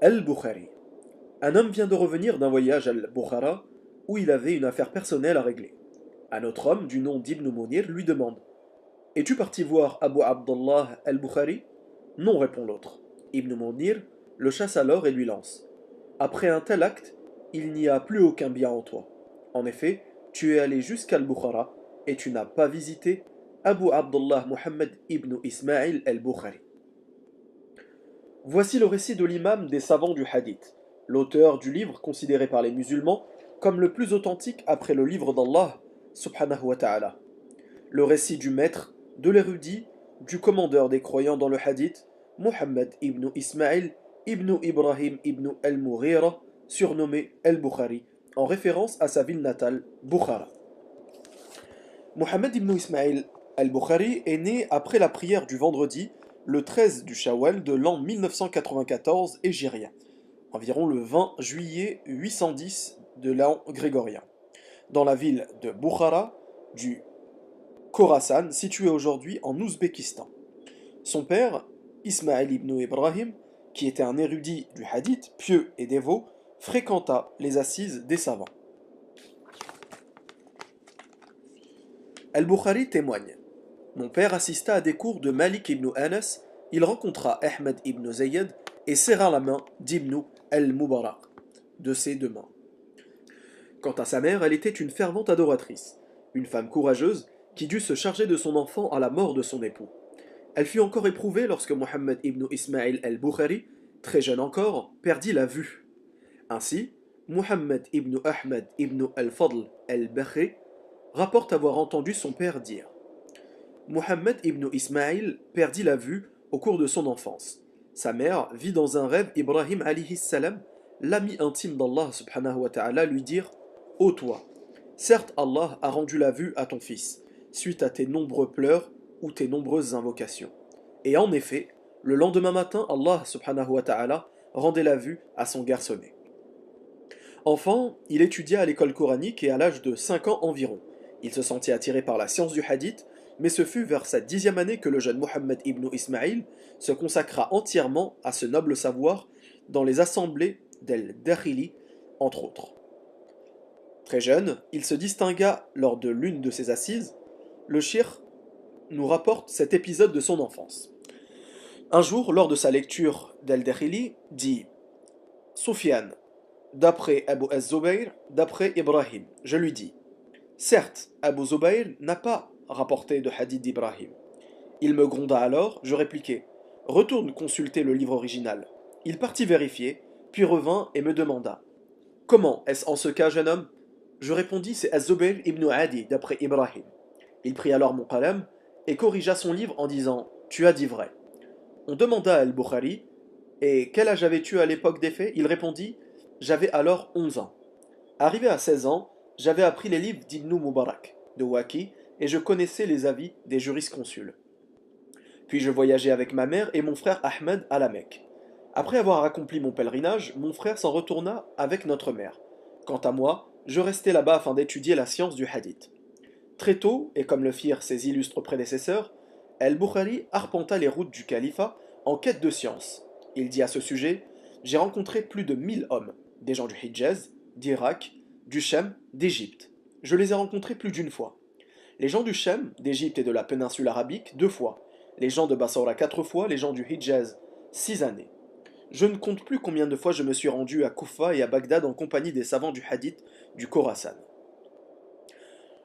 Al-Bukhari. Un homme vient de revenir d'un voyage à Al-Bukhara où il avait une affaire personnelle à régler. Un autre homme, du nom d'Ibn Munir, lui demande: Es-tu parti voir Abu Abdullah al-Bukhari? Non, répond l'autre. Ibn Munir le chasse alors et lui lance: Après un tel acte, il n'y a plus aucun bien en toi. En effet, tu es allé jusqu'à Al-Bukhara et tu n'as pas visité Abu Abdullah Muhammad ibn Ismail al-Bukhari. Voici le récit de l'imam des savants du hadith, l'auteur du livre considéré par les musulmans comme le plus authentique après le livre d'Allah subhanahu wa ta'ala. Le récit du maître, de l'érudit, du commandeur des croyants dans le hadith, Muhammad ibn Ismail ibn Ibrahim ibn al-Mughira, surnommé al-Bukhari, en référence à sa ville natale, Bukhara. Muhammad ibn Ismail al-Bukhari est né après la prière du vendredi, le 13 du Shawwal de l'an 1994 hégirien, environ le 20 juillet 810 de l'an grégorien, dans la ville de Bukhara du Khorasan, située aujourd'hui en Ouzbékistan. Son père, Ismail ibn Ibrahim, qui était un érudit du hadith, pieux et dévot, fréquenta les assises des savants. Al-Bukhari témoigne: Mon père assista à des cours de Malik ibn Anas, il rencontra Ahmed ibn Zayd et serra la main d'Ibn al-Mubarak de ses deux mains. Quant à sa mère, elle était une fervente adoratrice, une femme courageuse qui dut se charger de son enfant à la mort de son époux. Elle fut encore éprouvée lorsque Mohammed ibn Ismail al-Bukhari, très jeune encore, perdit la vue. Ainsi, Muhammad ibn Ahmed ibn al-Fadl al-Bakhri rapporte avoir entendu son père dire: Muhammad ibn Ismail perdit la vue au cours de son enfance. Sa mère vit dans un rêve Ibrahim alayhi salam, l'ami intime d'Allah subhanahu wa ta'ala, lui dire: Ô toi, certes Allah a rendu la vue à ton fils, suite à tes nombreux pleurs ou tes nombreuses invocations. Et en effet, le lendemain matin, Allah subhanahu wa ta'ala rendait la vue à son garçonnet. Enfant, il étudia à l'école coranique et à l'âge de 5 ans environ. Il se sentit attiré par la science du hadith, mais ce fut vers sa 10e année que le jeune Mohammed ibn Ismail se consacra entièrement à ce noble savoir dans les assemblées d'El-Dakhili, entre autres. Très jeune, il se distingua lors de l'une de ses assises. Le shir nous rapporte cet épisode de son enfance. Un jour, lors de sa lecture d'El-Dakhili, dit: Soufiane, d'après Abu az-Zubayr, d'après Ibrahim. Je lui dis: Certes, Abu Zubayr n'a pas rapporté de hadith d'Ibrahim. Il me gronda alors, je répliquai: Retourne consulter le livre original. Il partit vérifier, puis revint et me demanda: Comment est-ce en ce cas, jeune homme? Je répondis: C'est Az-Zubayr ibn Adi, d'après Ibrahim. Il prit alors mon qalam et corrigea son livre en disant: Tu as dit vrai. On demanda à Al-Bukhari: Et quel âge avais-tu à l'époque des faits? Il répondit: J'avais alors 11 ans. Arrivé à 16 ans, j'avais appris les livres d'Ibn Mubarak, de Waki, et je connaissais les avis des jurisconsuls. Puis je voyageai avec ma mère et mon frère Ahmed à la Mecque. Après avoir accompli mon pèlerinage, mon frère s'en retourna avec notre mère. Quant à moi, je restai là-bas afin d'étudier la science du hadith. Très tôt, et comme le firent ses illustres prédécesseurs, Al-Bukhari arpenta les routes du califat en quête de science. Il dit à ce sujet: J'ai rencontré plus de 1000 hommes, des gens du Hijaz, d'Irak, du Chem, d'Égypte. Je les ai rencontrés plus d'une fois. Les gens du Chem, d'Égypte et de la péninsule arabique, 2 fois. Les gens de Bassora 4 fois, les gens du Hijaz 6 années. Je ne compte plus combien de fois je me suis rendu à Koufa et à Bagdad en compagnie des savants du hadith du Khorasan.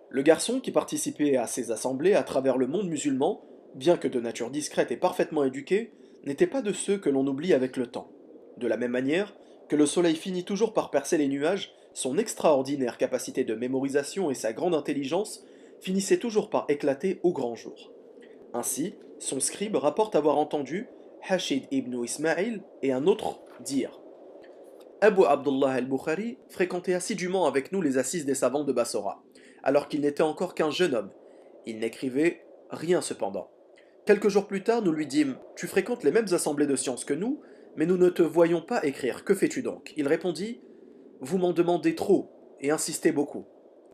Le garçon qui participait à ces assemblées à travers le monde musulman, bien que de nature discrète et parfaitement éduqué, n'était pas de ceux que l'on oublie avec le temps. De la même manière que le soleil finit toujours par percer les nuages, son extraordinaire capacité de mémorisation et sa grande intelligence finissaient toujours par éclater au grand jour. Ainsi, son scribe rapporte avoir entendu Hashid ibn Ismail et un autre dire: Abu Abdullah al-Bukhari fréquentait assidûment avec nous les assises des savants de Bassora, alors qu'il n'était encore qu'un jeune homme. Il n'écrivait rien cependant. Quelques jours plus tard, nous lui dîmes: Tu fréquentes les mêmes assemblées de sciences que nous, mais nous ne te voyons pas écrire. Que fais-tu donc? Il répondit: Vous m'en demandez trop et insistez beaucoup.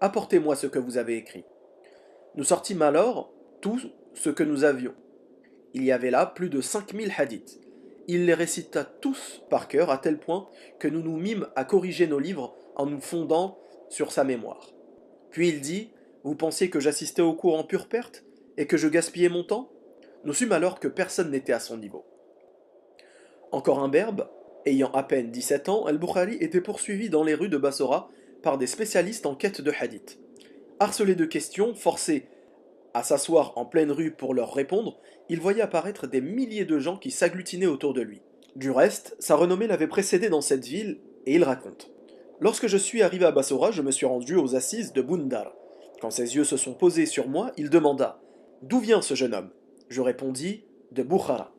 Apportez-moi ce que vous avez écrit. Nous sortîmes alors tout ce que nous avions. Il y avait là plus de 5000 hadiths. il les récita tous par cœur à tel point que nous nous mîmes à corriger nos livres en nous fondant sur sa mémoire. Puis il dit: Vous pensiez que j'assistais au cours en pure perte et que je gaspillais mon temps? Nous sûmes alors que personne n'était à son niveau. Encore un berbe, ayant à peine 17 ans, Al-Bukhari était poursuivi dans les rues de Bassora par des spécialistes en quête de hadith. Harcelé de questions, forcé à s'asseoir en pleine rue pour leur répondre, il voyait apparaître des milliers de gens qui s'agglutinaient autour de lui. Du reste, sa renommée l'avait précédé dans cette ville, et il raconte: Lorsque je suis arrivé à Bassora, je me suis rendu aux assises de Bundar. Quand ses yeux se sont posés sur moi, il demanda: D'où vient ce jeune homme? Je répondis: De Bukhara.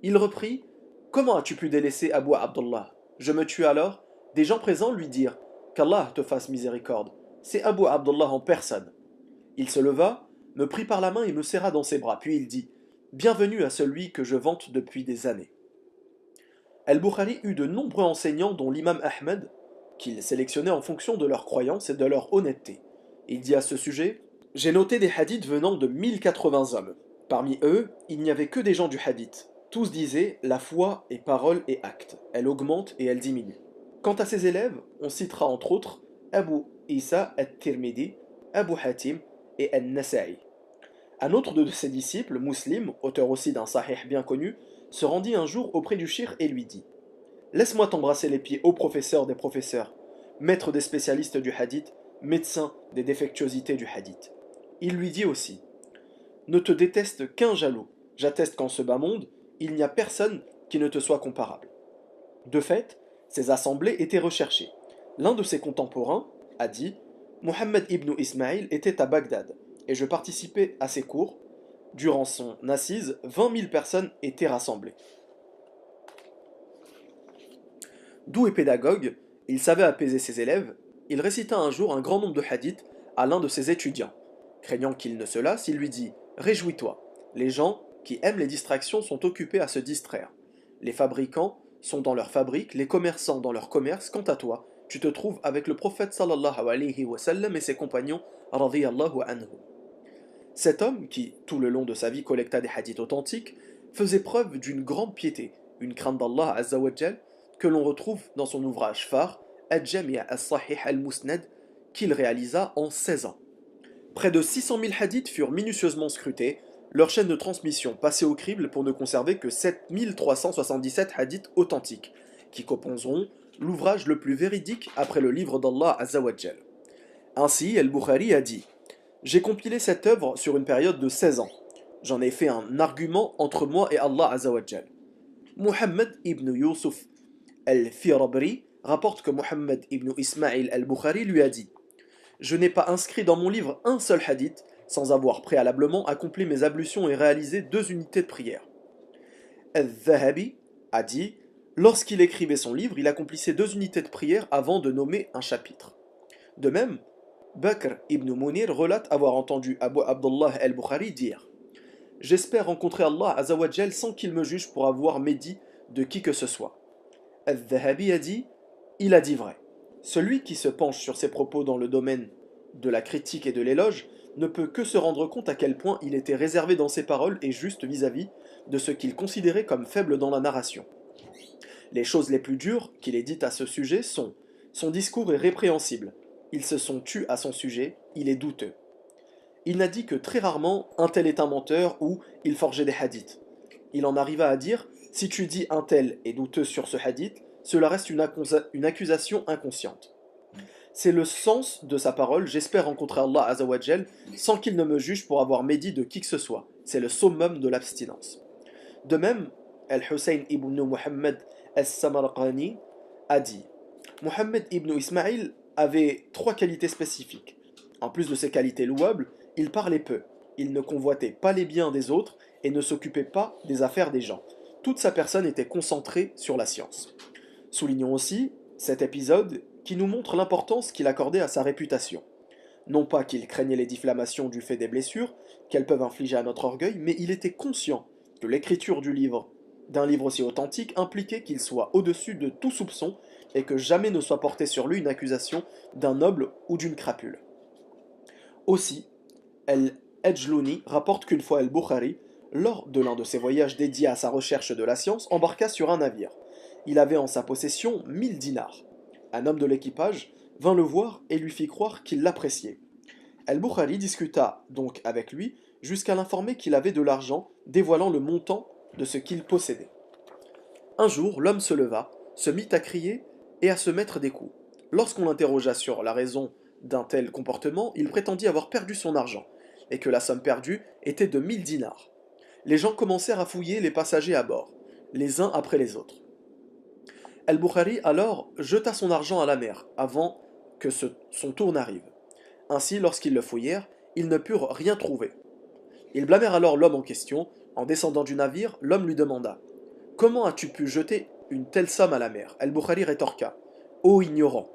Il reprit: Comment as-tu pu délaisser Abu Abdullah? Je me tue alors. Des gens présents lui dirent: Qu'Allah te fasse miséricorde. C'est Abu Abdullah en personne. Il se leva, me prit par la main et me serra dans ses bras, puis il dit: Bienvenue à celui que je vante depuis des années. Al-Bukhari eut de nombreux enseignants, dont l'imam Ahmed, qu'il sélectionnait en fonction de leur croyance et de leur honnêteté. Il dit à ce sujet: J'ai noté des hadiths venant de 1080 hommes. Parmi eux, il n'y avait que des gens du hadith. Tous disaient: La foi est parole et acte. Elle augmente et elle diminue. Quant à ses élèves, on citera entre autres Abu Isa at-Tirmidhi, Abu Hatim et An-Nasa'i. Un autre de ses disciples, Muslim, auteur aussi d'un sahih bien connu, se rendit un jour auprès du shir et lui dit: Laisse-moi t'embrasser les pieds, ô professeur des professeurs, maître des spécialistes du hadith, médecin des défectuosités du hadith. Il lui dit aussi: Ne te déteste qu'un jaloux. J'atteste qu'en ce bas monde, il n'y a personne qui ne te soit comparable. De fait, ces assemblées étaient recherchées. L'un de ses contemporains a dit: Mohammed ibn Ismaïl était à Bagdad, et je participais à ses cours. Durant son assise, 20 000 personnes étaient rassemblées. Doux et pédagogue, il savait apaiser ses élèves. Il récita un jour un grand nombre de hadiths à l'un de ses étudiants. Craignant qu'il ne se lasse, il lui dit: Réjouis-toi, les gens qui aiment les distractions sont occupés à se distraire. Les fabricants sont dans leur fabrique, les commerçants dans leur commerce. Quant à toi, tu te trouves avec le prophète sallallahu alayhi wa sallam et ses compagnons radiyallahu anhu. Cet homme, qui tout le long de sa vie collecta des hadiths authentiques, faisait preuve d'une grande piété, une crainte d'Allah azza wa jal, que l'on retrouve dans son ouvrage phare Al-Jami' al-Sahih al-Musnad, qu'il réalisa en 16 ans. Près de 600 000 hadiths furent minutieusement scrutés, leur chaîne de transmission passée au crible pour ne conserver que 7 377 hadiths authentiques, qui composeront l'ouvrage le plus véridique après le livre d'Allah azza wa jal. Ainsi, Al-Bukhari a dit: J'ai compilé cette œuvre sur une période de 16 ans. J'en ai fait un argument entre moi et Allah azza wa jal. Muhammad ibn Yusuf al-Firabri rapporte que Muhammad ibn Ismaïl al-Bukhari lui a dit: Je n'ai pas inscrit dans mon livre un seul hadith sans avoir préalablement accompli mes ablutions et réalisé 2 unités de prière. Al-Dhahabi a dit: Lorsqu'il écrivait son livre, il accomplissait 2 unités de prière avant de nommer un chapitre. De même, Bakr ibn Munir relate avoir entendu Abu Abdullah al-Bukhari dire: J'espère rencontrer Allah azawajal sans qu'il me juge pour avoir médit de qui que ce soit. Al-Dhahabi a dit: Il a dit vrai. Celui qui se penche sur ses propos dans le domaine de la critique et de l'éloge ne peut que se rendre compte à quel point il était réservé dans ses paroles et juste vis-à-vis de ce qu'il considérait comme faible dans la narration. Les choses les plus dures qu'il ait dites à ce sujet sont: son discours est répréhensible, ils se sont tus à son sujet, il est douteux. Il n'a dit que très rarement un tel est un menteur ou il forgeait des hadiths. Il en arriva à dire: si tu dis un tel est douteux sur ce hadith, cela reste une accusation inconsciente. C'est le sens de sa parole: j'espère rencontrer Allah azawajal sans qu'il ne me juge pour avoir médit de qui que ce soit. C'est le summum de l'abstinence. De même, Al-Hussein ibn Muhammad al-Samarqani a dit: Muhammad ibn Ismaïl avait 3 qualités spécifiques. En plus de ses qualités louables, il parlait peu, il ne convoitait pas les biens des autres et ne s'occupait pas des affaires des gens. Toute sa personne était concentrée sur la science. Soulignons aussi cet épisode qui nous montre l'importance qu'il accordait à sa réputation. Non pas qu'il craignait les diffamations du fait des blessures qu'elles peuvent infliger à notre orgueil, mais il était conscient que l'écriture d'un livre aussi authentique impliquait qu'il soit au-dessus de tout soupçon et que jamais ne soit portée sur lui une accusation d'un noble ou d'une crapule. Aussi, Al-Ajlouni rapporte qu'une fois Al-Bukhari, lors de l'un de ses voyages dédiés à sa recherche de la science, embarqua sur un navire. Il avait en sa possession 1000 dinars. Un homme de l'équipage vint le voir et lui fit croire qu'il l'appréciait. Al-Bukhari discuta donc avec lui jusqu'à l'informer qu'il avait de l'argent, dévoilant le montant de ce qu'il possédait. Un jour, l'homme se leva, se mit à crier et à se mettre des coups. Lorsqu'on l'interrogea sur la raison d'un tel comportement, il prétendit avoir perdu son argent, et que la somme perdue était de 1000 dinars. Les gens commencèrent à fouiller les passagers à bord, les uns après les autres. Al-Bukhari alors jeta son argent à la mer, avant que son tour n'arrive. Ainsi, lorsqu'ils le fouillèrent, ils ne purent rien trouver. Ils blâmèrent alors l'homme en question. En descendant du navire, l'homme lui demanda: Comment as-tu pu jeter une telle somme à la mer? Al-Bukhari rétorqua: Ô ignorant,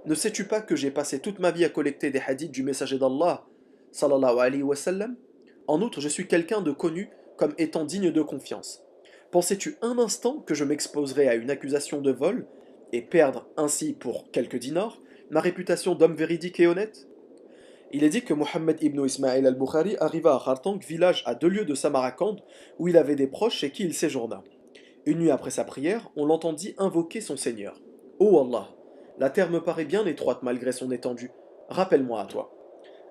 ne sais-tu pas que j'ai passé toute ma vie à collecter des hadiths du messager d'Allah, sallallahu alayhi wa sallam? En outre, je suis quelqu'un de connu comme étant digne de confiance. Pensais-tu un instant que je m'exposerais à une accusation de vol et perdre ainsi pour quelques dinars ma réputation d'homme véridique et honnête? Il est dit que Mohammed ibn Ismaïl al-Bukhari arriva à Khartang, village à 2 lieues de Samarkand, où il avait des proches chez qui il séjourna. Une nuit après sa prière, on l'entendit invoquer son Seigneur. Ô Allah, la terre me paraît bien étroite malgré son étendue. Rappelle-moi à toi.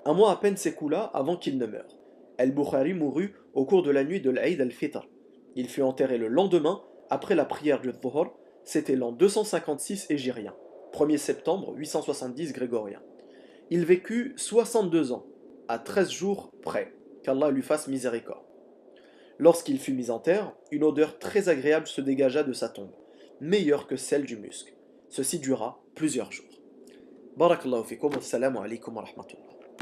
Un mois à peine s'écoula avant qu'il ne meure. Al-Bukhari mourut au cours de la nuit de l'Aïd al-Fitr. Il fut enterré le lendemain, après la prière du Dhuhr, c'était l'an 256 hégirien, 1er septembre 870 grégorien. Il vécut 62 ans, à 13 jours près, qu'Allah lui fasse miséricorde. Lorsqu'il fut mis en terre, une odeur très agréable se dégagea de sa tombe, meilleure que celle du musc. Ceci dura plusieurs jours. Barakallahu fikum, assalamu alaikum wa rahmatullah.